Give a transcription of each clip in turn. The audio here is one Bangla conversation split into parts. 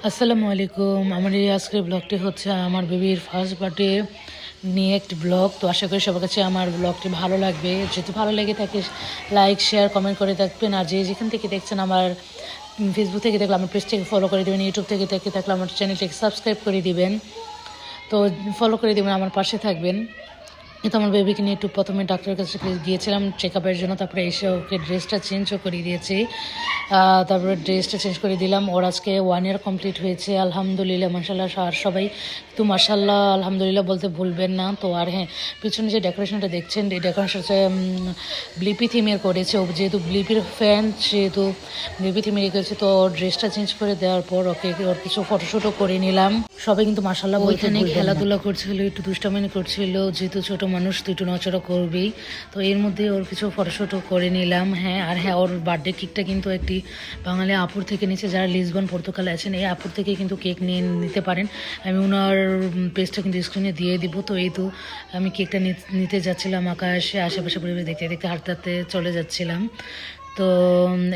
আসসালামু আলাইকুম। আমার এই আজকের ব্লগটি হচ্ছে আমার বেবির ফার্স্ট বার্থডে নিয়ে একটি ব্লগ। তো আশা করি সবার কাছে আমার ব্লগটি ভালো লাগবে। যদি ভালো লেগে থাকে লাইক শেয়ার কমেন্ট করে থাকবেন। আর যেখান থেকে দেখছেন আমার ফেসবুক থেকে দেখলে আমার পেজটাকে ফলো করে দেবেন, ইউটিউব থেকে দেখে থাকলে আমার চ্যানেলটাকে সাবস্ক্রাইব করে দিবেন। তো ফলো করে দেবেন, আমার পাশে থাকবেন। কিন্তু আমার বেবিকে নিয়ে একটু প্রথমে ডাক্তারের কাছে গিয়েছিলাম চেক আপের জন্য, তারপরে এসে ওকে ড্রেসটা চেঞ্জও করে দিয়েছি। তারপরে ড্রেসটা চেঞ্জ করে দিলাম। ওর আজকে 1 ইয়ার কমপ্লিট হয়েছে, আলহামদুলিল্লাহ মাশাল্লাহ। আর সবাই তো মাশাল্লাহ আলহামদুলিল্লাহ বলতে ভুলবেন না। তো আর হ্যাঁ, পিছনে যে ডেকোরেশনটা দেখছেন, এই ডেকোরেশন হচ্ছে ব্লিপি থিমের করেছে। ও যেহেতু ব্লিপির ফ্যান, সেহেতু ব্লিপি থিমের করেছে। তো ড্রেসটা চেঞ্জ করে দেওয়ার পর ওর কিছু ফটোশ্যুটও করে নিলাম। সবাই কিন্তু মাশাল্লাহ ওইখানে খেলাধুলা করছিল, একটু দুষ্টামিনি করছিল। যেহেতু ছোট মানুষ তো একটু নচড়া করবেই। তো এর মধ্যে ওর কিছু ফটোশ্যুটও করে নিলাম। হ্যাঁ, আর হ্যাঁ, ওর বার্থডে কেকটা কিন্তু একটি বাঙালি আপুর থেকে নিচে, যারা লিসবন পর্তুগালে আছেন, এই আপুর থেকে কিন্তু কেক নিয়ে নিতে পারেন। আমি ওনার পেজটা কিন্তু স্ক্রিনে দিয়ে দিব। তো এই তো আমি কেকটা নিতে যাচ্ছিলাম, আশেপাশে পরিবেশ দেখতে দেখতে হাঁটতে হাঁটতে চলে যাচ্ছিলাম। তো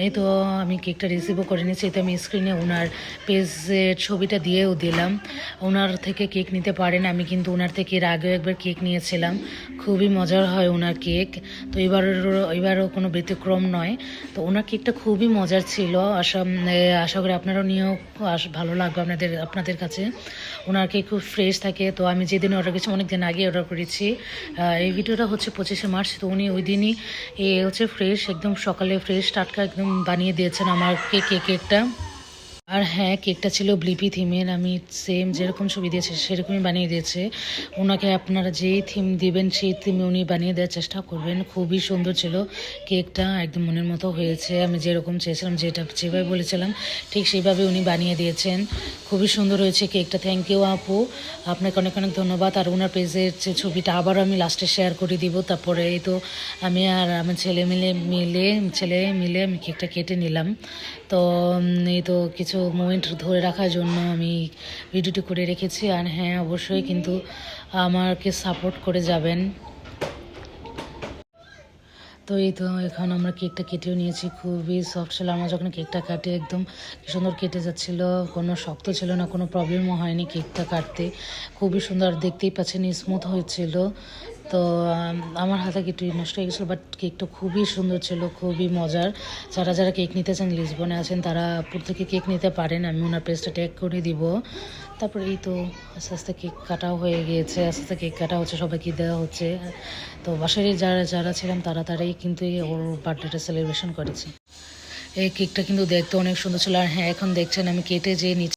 এই তো আমি কেকটা রিসিভও করে নিয়েছি। তো আমি স্ক্রিনে ওনার পেজের ছবিটা দিয়েও দিলাম। ওনার থেকে কেক নিতে পারেন। আমি কিন্তু ওনার থেকে এর আগেও একবার কেক নিয়েছিলাম, খুবই মজার হয় ওনার কেক। তো এবারও কোনো ব্যতিক্রম নয়। তো ওনার কেকটা খুবই মজার ছিল। আশা করি আপনারাও নিয়েও ভালো লাগবে আপনাদের কাছে। ওনার কেক খুব ফ্রেশ থাকে। তো আমি যেদিন অর্ডার করেছি অনেক দিন আগে অর্ডার করেছি। এই ভিডিওটা হচ্ছে 25শে মার্চ। তো উনি ওই দিনই হচ্ছে ফ্রেশ, একদম সকালে ফ্রেশ টাটকা একদম বানিয়ে দিয়েছেন আমার কেকটা। আর হ্যাঁ, কেকটা ছিল ব্লিপি থিমের। আমি সেম যেরকম ছবি দিয়েছে সেরকমই বানিয়ে দিয়েছে। ওনাকে আপনারা যেই থিম দিবেন সেই থিমে উনি বানিয়ে দেওয়ার চেষ্টা করবেন। খুবই সুন্দর ছিল কেকটা, একদম মনের মতো হয়েছে। আমি যেরকম চেয়েছিলাম, যেভাবে বলেছিলাম ঠিক সেইভাবে উনি বানিয়ে দিয়েছেন। খুবই সুন্দর হয়েছে কেকটা। থ্যাংক ইউ আপু, আপনাকে অনেক অনেক ধন্যবাদ। আর ওনার পেজের যে ছবিটা আবারও আমি লাস্টে শেয়ার করে দিব। তারপরে এই তো আমি আর আমার ছেলে মিলে আমি কেকটা কেটে নিলাম। তো এই তো কিছু মোমেন্ট ধরে রাখার জন্য আমি ভিডিওটি করে রেখেছি। আর হ্যাঁ, অবশ্যই কিন্তু আমাকে সাপোর্ট করে যাবেন। তো এই তো এখন আমরা কেকটা কেটেও নিয়েছি। খুবই সফট ছিল। আমরা যখন কেকটা কাটে একদম সুন্দর কেটে যাচ্ছিল, কোনো শক্ত ছিল না, কোনো প্রবলেমও হয়নি কেকটা কাটতে। খুবই সুন্দর, দেখতেই পাচ্ছেন স্মুথ হয়েছিল। তো আমার হাতে একটু নষ্ট হয়ে গেছিলো, বাট কেকটা খুবই সুন্দর ছিল, খুবই মজার। যারা যারা কেক নিতে চান, লিসবনে আছেন, তারা আপুর থেকে কেক নিতে পারেন। আমি ওনার পেজটা ট্যাগ করে দিব। তারপর এই তো আস্তে আস্তে কেক কাটাও হয়ে গিয়েছে, আস্তে আস্তে কেক কাটা হচ্ছে, সবাইকে দেওয়া হচ্ছে। তো বাসায় যারা ছিলাম তারাই কিন্তু ওর বার্থডেটা সেলিব্রেশন করেছে। এই কেকটা কিন্তু দেখতে অনেক সুন্দর ছিল। আর হ্যাঁ, এখন দেখছেন আমি কেটে যে নিচে